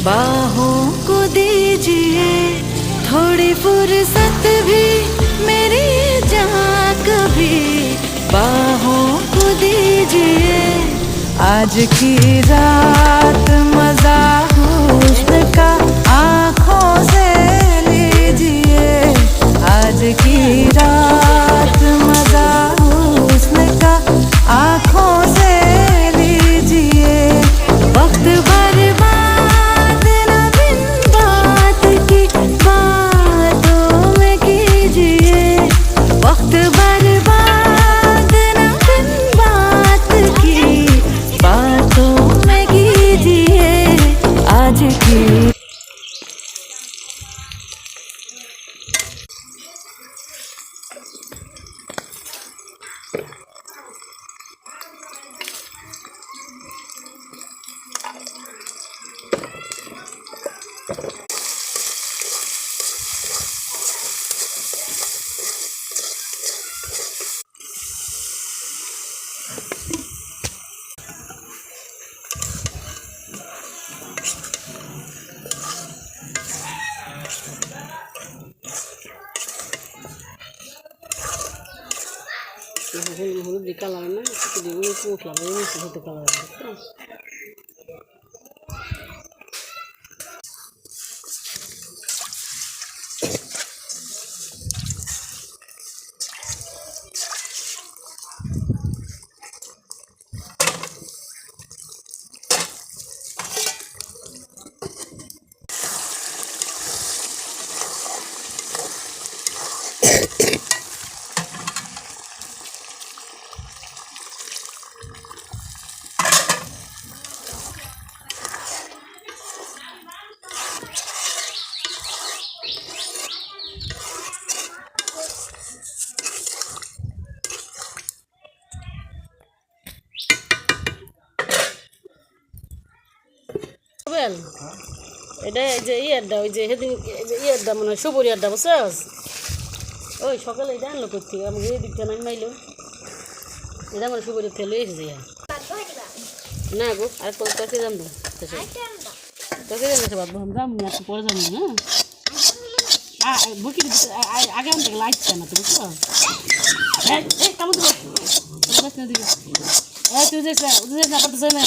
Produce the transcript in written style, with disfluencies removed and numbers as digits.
बाहों को दीजिए थोड़ी फुर्सत भी मेरी जान कभी बाहों को दीजिए आज की रात मजा हुस्न का आँखों से लीजिए आज की रात मजा हुस्न का आँखों से लीजिए वक्त बर्बाद न बिन बात की बातों में कीजिए वक्त बर्बाद न बिन बात की बातों में कीजिए आज की হলুদ দিয়ে কালার না একটু দিয়ে মশলা মিশে হতে কালার এটা এই যে ইয়ারটা ওই যে সেদিন ইয়ারটা মানে সবুর ইয়ারটা বুঝছস ওই সকালে এটা আনলো করতে আমাকে এই দিকটা নাম মাইলো এটা মানে সবুর তেলে এসেছে না গো আর তোকে জানবো তোকে জানতে পারবো আমরা একটু পরে জানি হ্যাঁ বুকি আগে আনতে লাগছে না তো বুঝছো কেমন তুই যে না পারতেছ না